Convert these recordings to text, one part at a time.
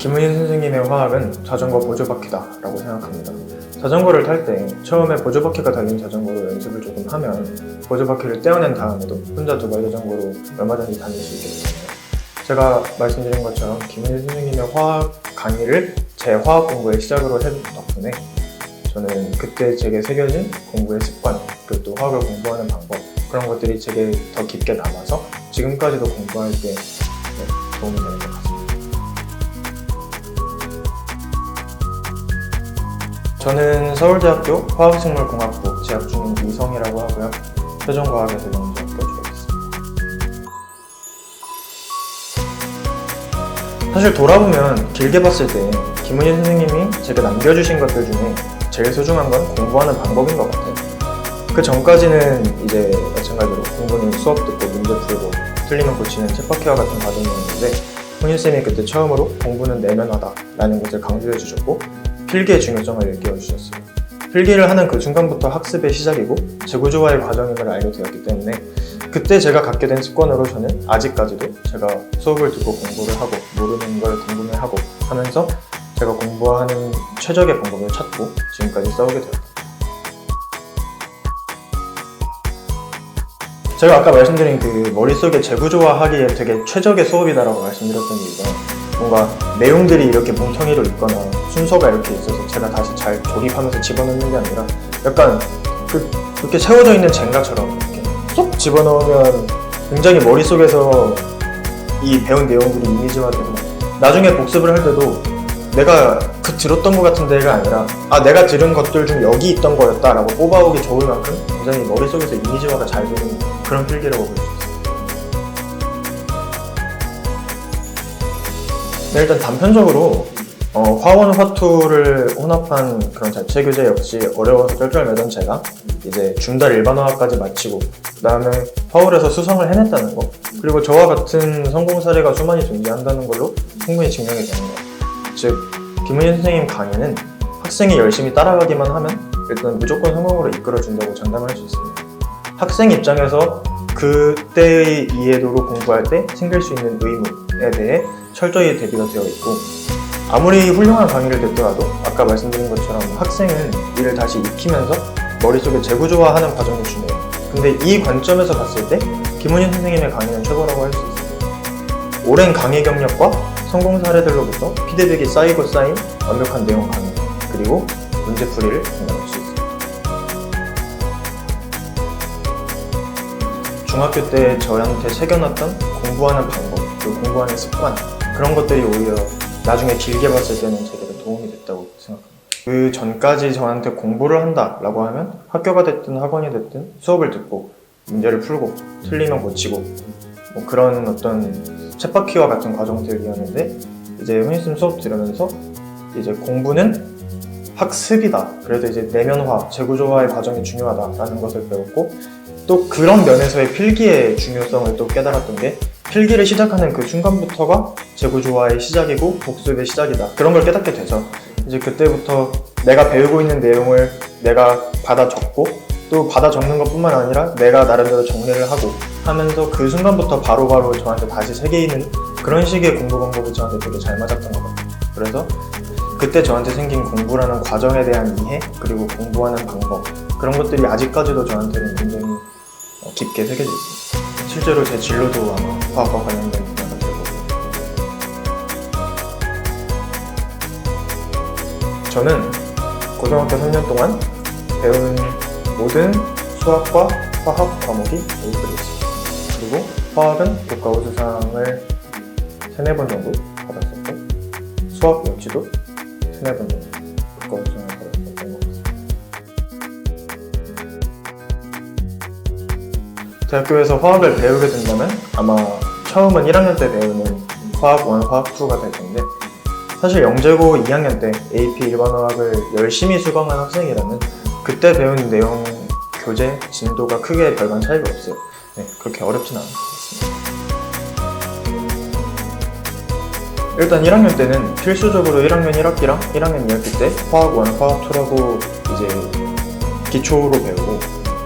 김은희 선생님의 화학은 자전거 보조바퀴다라고 생각합니다. 자전거를 탈 때 처음에 보조바퀴가 달린 자전거로 연습을 조금 하면 보조바퀴를 떼어낸 다음에도 혼자 두발 자전거로 얼마든지 다닐 수 있기 때문에 제가 말씀드린 것처럼 김은희 선생님의 화학 강의를 제 화학 공부의 시작으로 한 덕분에 저는 그때 제게 새겨진 공부의 습관, 그리고 또 화학을 공부하는 방법, 그런 것들이 제게 더 깊게 남아서 지금까지도 공부할 때 도움이 되는 것 같습니다. 저는 서울대학교 화학생물공학부 재학 중인 이성이라고 하고요. 표준과학에서 영재학교 졸업했습니다. 사실 돌아보면 길게 봤을 때 김은희 선생님이 제가 남겨주신 것들 중에 제일 소중한 건 공부하는 방법인 것 같아요. 그 전까지는 이제 마찬가지로 공부는 수업 듣고 문제 풀고 틀리면 고치는 쳇바퀴와 같은 과정이었는데 훈이쌤이 그때 처음으로 공부는 내면화다라는 것을 강조해 주셨고 필기의 중요성을 일깨워 주셨어요. 필기를 하는 그 순간부터 학습의 시작이고 재구조화의 과정임을 알게 되었기 때문에 그때 제가 갖게 된 습관으로 저는 아직까지도 제가 수업을 듣고 공부를 하고 모르는 걸 궁금해하고 하면서 제가 공부하는 최적의 방법을 찾고 지금까지 싸우게 되었다. 제가 아까 말씀드린 그 머릿속에 재구조화하기에 되게 최적의 수업이다라고 말씀드렸던 이유가 뭔가 내용들이 이렇게 뭉텅이로 있거나 순서가 이렇게 있어서 제가 다시 잘 조립하면서 집어넣는 게 아니라 약간 그렇게 채워져 있는 젠가처럼 이렇게 쏙 집어넣으면 굉장히 머릿속에서 이 배운 내용들이 이미지화되고 나중에 복습을 할 때도 내가 들었던 것 같은 데가 아니라 내가 들은 것들 중 여기 있던 거였다 라고 뽑아오기 좋을 만큼 굉장히 머릿속에서 이미지화가 잘 되는 그런 필기라고 볼 수 있어요. 네, 일단 단편적으로 화원, 화투를 혼합한 그런 자체 교재 역시 어려워서 쩔쩔매던 제가 이제 중달 일반화까지 마치고 그 다음에 서울에서 수성을 해냈다는 거, 그리고 저와 같은 성공 사례가 수많이 존재한다는 걸로 충분히 증명이 되는 것 같아요. 즉 김은희 선생님 강의는 학생이 열심히 따라가기만 하면 일단 무조건 성공으로 이끌어준다고 장담할 수 있습니다. 학생 입장에서 그때의 이해도로 공부할 때 생길 수 있는 의무에 대해 철저히 대비가 되어 있고, 아무리 훌륭한 강의를 듣더라도 아까 말씀드린 것처럼 학생은 이를 다시 익히면서 머릿속에 재구조화하는 과정이 중요해요. 근데 이 관점에서 봤을 때 김은희 선생님의 강의는 최고라고 할 수 있습니다. 오랜 강의 경력과 성공 사례들로부터 피드백이 쌓이고 쌓인 완벽한 내용 강의, 그리고 문제풀이를 공감할 수 있습니다. 중학교 때 저한테 새겨놨던 공부하는 방법, 그리고 공부하는 습관, 그런 것들이 오히려 나중에 길게 봤을 때는 제게 도움이 됐다고 생각합니다. 그 전까지 저한테 공부를 한다라고 하면 학교가 됐든 학원이 됐든 수업을 듣고 문제를 풀고 틀리면 고치고 뭐 그런 어떤 쳇바퀴와 같은 과정들이었는데, 이제 훈이쌤 수업 들으면서 이제 공부는 학습이다, 그래도 이제 내면화, 재구조화의 과정이 중요하다라는 것을 배웠고, 또 그런 면에서의 필기의 중요성을 또 깨달았던 게 필기를 시작하는 그 순간부터가 재구조화의 시작이고 복습의 시작이다, 그런 걸 깨닫게 돼서 이제 그때부터 내가 배우고 있는 내용을 내가 받아 적고 또 받아 적는 것뿐만 아니라 내가 나름대로 정리를 하고 하면서 그 순간부터 바로바로 저한테 다시 새기는 그런 식의 공부 방법이 저한테 되게 잘 맞았던 것 같아요. 그래서 그때 저한테 생긴 공부라는 과정에 대한 이해, 그리고 공부하는 방법, 그런 것들이 아직까지도 저한테는 굉장히 깊게 새겨져 있습니다. 실제로 제 진로도 아마 화학과 관련된 분야가 될 거고요. 저는 고등학교 3년 동안 배운 모든 수학과 화학 과목이 모두 있습니다. 그리고 화학은 교과우수상을 3-4번 정도 받았었고, 수학 역시도 3-4번 정도 교과우수상을 받았었던 것 같습니다. 대학교에서 화학을 배우게 된다면 아마 처음은 1학년 때 배우는 화학 1, 화학 2가 될 텐데, 사실 영재고 2학년 때 AP 일반화학을 열심히 수강한 학생이라면 그때 배운 내용, 교재, 진도가 크게 별반 차이가 없어요. 네, 그렇게 어렵진 않은 것 같습니다. 일단 1학년 때는 필수적으로 1학년 1학기랑 1학년 2학기 때 화학 1, 화학 2라고 이제 기초로 배우고,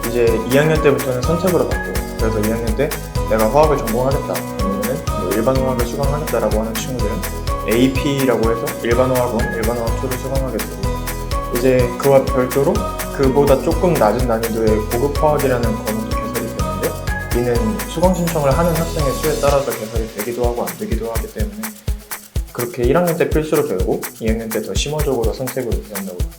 이제 2학년 때부터는 선택으로 바뀌어요. 그래서 2학년 때 내가 화학을 전공하겠다, 아니면 뭐 일반 화학을 수강하겠다라고 하는 친구들은 AP라고 해서 일반화학 1, 일반화학 2를 수강하게 되고, 이제 그와 별도로 그보다 조금 낮은 난이도의 고급 화학이라는 과목도 개설이 되는데, 이는 수강 신청을 하는 학생의 수에 따라서 개설이 되기도 하고 안 되기도 하기 때문에 그렇게 1학년 때 필수로 배우고 2학년 때 더 심화적으로 선택으로 배운다고 합니다.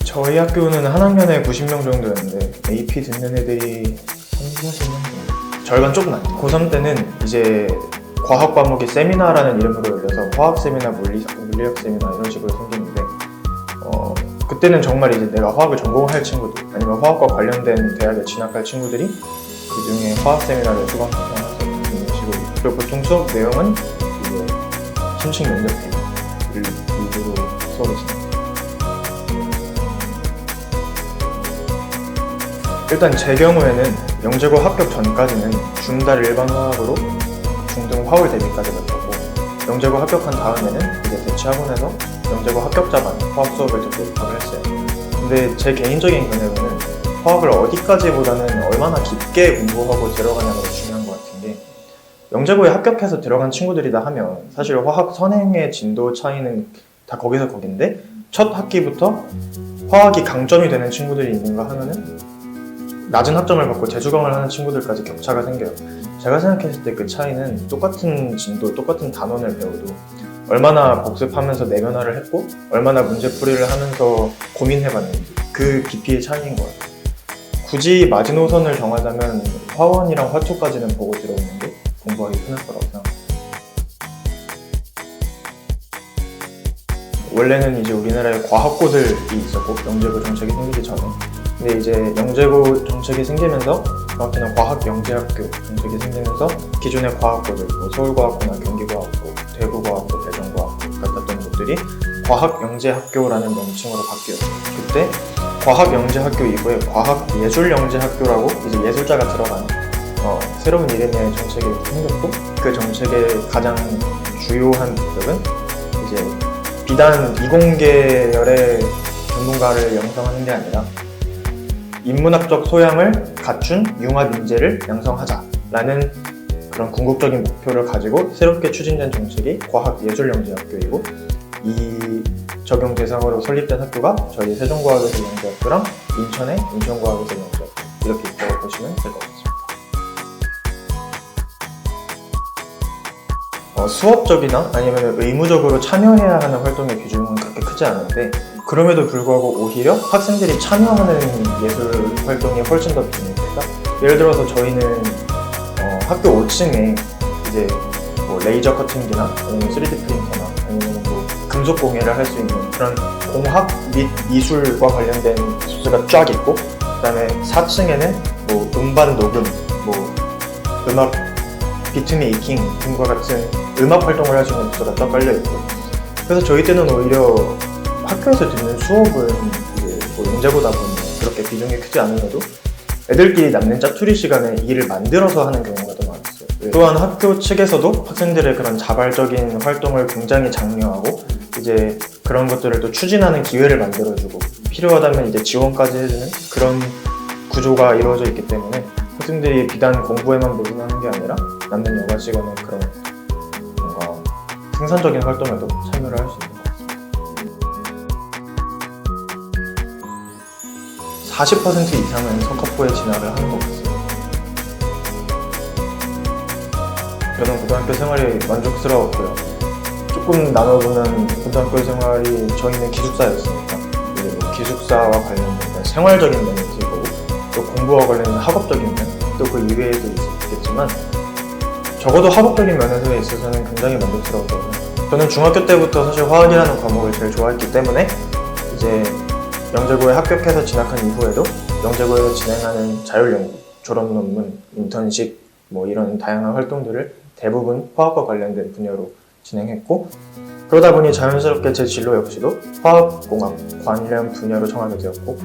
저희 학교는 한 학년에 90명 정도였는데 AP 듣는 애들이 30-40명 정도? 절반 조금 안 돼요. 고3 때는 이제 과학 과목이 세미나라는 이름으로 열려서 화학 세미나, 물리학 세미나 이런 식으로 생기는데, 그때는 정말 이제 내가 화학을 전공할 친구들 아니면 화학과 관련된 대학에 진학할 친구들이 그 중에 화학 세미나를 수강 신청해서 듣는 식으로. 그리고 보통 수업 내용은 이제 심층 면접회를 위주로 수업을 진행해요. 일단 제 경우에는 영재고 합격 전까지는 중달 일반 화학으로 중등 화울 대비까지 맡았고, 영재고 합격한 다음에는 이제 대치학원에서 영재고 합격자만 화학 수업을 듣고 입학을 했어요. 근데 제 개인적인 견해로는 화학을 어디까지보다는 얼마나 깊게 공부하고 들어가냐가 중요한 것 같은 게, 영재고에 합격해서 들어간 친구들이다 하면 사실 화학 선행의 진도 차이는 다 거기서 거긴데, 첫 학기부터 화학이 강점이 되는 친구들이 있는가 하면은 낮은 학점을 받고 재수강을 하는 친구들까지 격차가 생겨요. 제가 생각했을 때 그 차이는 똑같은 진도, 똑같은 단원을 배워도 얼마나 복습하면서 내면화를 했고 얼마나 문제풀이를 하면서 고민해봤는지 그 깊이의 차이인 것 같아요. 굳이 마지노선을 정하자면 화원이랑 화초까지는 보고 들어오는 게 공부하기 편할 거라고 생각합니다. 원래는 이제 우리나라에 과학고들이 있었고 영재고 정책이 생기기 전에, 근데 이제 영재고 정책이 생기면서, 정확히는 과학영재학교 정책이 생기면서 기존의 과학고들, 뭐 서울과학고나 경기과학고, 대구과학고, 대전과학고 같았던 곳들이 과학영재학교라는 명칭으로 바뀌었어요. 그때 과학영재학교 이후에 과학예술영재학교라고 이제 예술자가 들어가는 새로운 이름의 정책이 생겼고, 그 정책의 가장 주요한 목적은 이제 비단 이공계열의 전문가를 양성하는 게 아니라 인문학적 소양을 갖춘 융합 인재를 양성하자라는 그런 궁극적인 목표를 가지고 새롭게 추진된 정책이 과학예술영재학교이고, 이 적용 대상으로 설립된 학교가 저희 세종과학예술 영재학교랑 인천의 인천과학예술 영재학교 이렇게 있다고 보시면 될 것 같습니다. 수업적이나 아니면 의무적으로 참여해야 하는 활동의 비중은 그렇게 크지 않은데, 그럼에도 불구하고 오히려 학생들이 참여하는 예술 활동이 훨씬 더 비중이 크다. 예를 들어서 저희는 학교 5층에 이제 뭐 레이저 커팅기나 아니면 3D 프린터나 아니면 뭐 금속 공예를 할 수 있는 그런 공학 및 미술과 관련된 부스가 쫙 있고, 그다음에 4층에는 뭐 음반 녹음, 뭐 음악 비트 메이킹 등과 같은 음악 활동을 할 수 있는 부스가 쫙 깔려 있고, 그래서 저희 때는 오히려 학교에서 듣는 수업은 이제 뭐 영재보다 보면 그렇게 비중이 크지 않으면도 애들끼리 남는 짜투리 시간에 일을 만들어서 하는 경우가 더 많았어요. 또한 학교 측에서도 학생들의 그런 자발적인 활동을 굉장히 장려하고 이제 그런 것들을 또 추진하는 기회를 만들어주고 필요하다면 이제 지원까지 해주는 그런 구조가 이루어져 있기 때문에 학생들이 비단 공부에만 몰두하는 게 아니라 남는 여가 시간에 그런 뭔가 생산적인 활동에도 참여를 할 수 있는 것 같습니다. 40% 이상은 석학부에 진학을 하는 것 같습니다. 저는 고등학교 생활이 만족스러웠고요. 조금 나눠보면 고등학교 생활이 저희는 기숙사였으니까 이제 뭐 기숙사와 관련된 생활적인 면이 있고 또 공부와 관련된 학업적인 면, 또 그 이외에도 있겠지만 적어도 학업적인 면에서 있어서는 굉장히 만족스러웠거든요. 저는 중학교 때부터 사실 화학이라는 과목을 제일 좋아했기 때문에 이제 영재고에 합격해서 진학한 이후에도 영재고에서 진행하는 자율연구, 졸업논문, 인턴십 뭐 이런 다양한 활동들을 대부분 화학과 관련된 분야로 진행했고, 그러다 보니 자연스럽게 제 진로 역시도 화학공학 관련 분야로 정하게 되었고,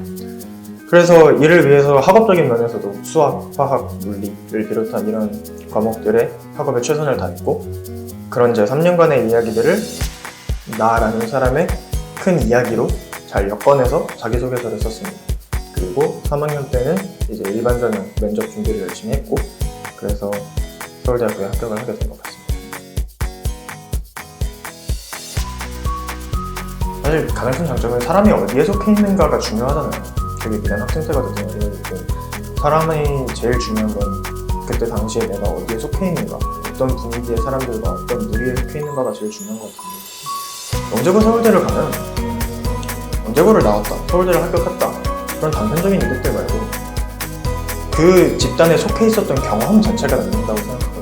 그래서 이를 위해서 학업적인 면에서도 수학, 화학, 물리를 비롯한 이런 과목들의 학업에 최선을 다했고, 그런 제 3년간의 이야기들을 나라는 사람의 큰 이야기로 잘 엮어내서 자기소개서를 썼습니다. 그리고 3학년 때는 이제 일반 전형 면접 준비를 열심히 했고, 그래서 서울대학교에 합격을 하게 된 것 같습니다. 사실 가장 큰 장점은 사람이 어디에 속해 있는가가 중요하잖아요. 그게 비단 학생 때가 됐든 어디에 됐든 사람이 제일 중요한 건 그때 당시에 내가 어디에 속해 있는가, 어떤 분위기의 사람들과 어떤 무리에 속해 있는가가 제일 중요한 것 같아요. 영재고 서울대를 가면 영재고를 나왔다, 서울대를 합격했다, 그런 단편적인 이득들 말고 그 집단에 속해 있었던 경험 자체가 남는다고 생각하거든요.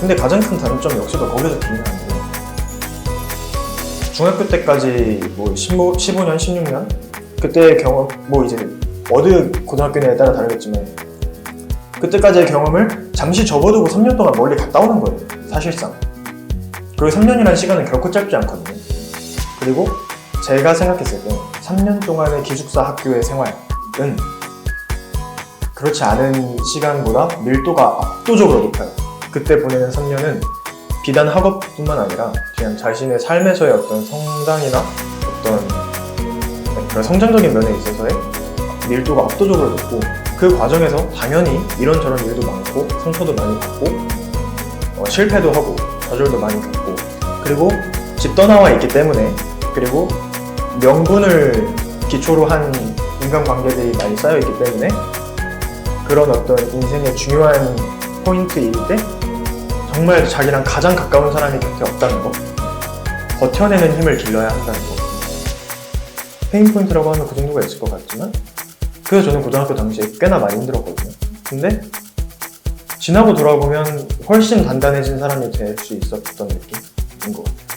근데 가장 큰 단점 역시도 거기서 기인하는데, 중학교 때까지 뭐 15년, 16년? 그때의 경험, 뭐 이제 어느 고등학교냐에 따라 다르겠지만 그때까지의 경험을 잠시 접어두고 3년 동안 멀리 갔다 오는 거예요, 사실상. 그리고 3년이라는 시간은 결코 짧지 않거든요. 그리고 제가 생각했을 때 3년 동안의 기숙사 학교의 생활은 그렇지 않은 시간보다 밀도가 압도적으로 높아요. 그때 보내는 3년은 비단 학업뿐만 아니라 그냥 자신의 삶에서의 어떤 성장이나 어떤 그런 성장적인 면에 있어서의 밀도가 압도적으로 높고, 그 과정에서 당연히 이런저런 일도 많고 상처도 많이 받고 실패도 하고 좌절도 많이 겪고, 그리고 집 떠나와 있기 때문에, 그리고 명분을 기초로 한 인간관계들이 많이 쌓여있기 때문에 그런 어떤 인생의 중요한 포인트일 때 정말 자기랑 가장 가까운 사람이 곁에 없다는 거, 버텨내는 힘을 길러야 한다는 거. 페인 포인트라고 하면 그 정도가 있을 것 같지만, 그래서 저는 고등학교 당시에 꽤나 많이 힘들었거든요. 근데 지나고 돌아보면 훨씬 단단해진 사람이 될 수 있었던 느낌인 것 같아요.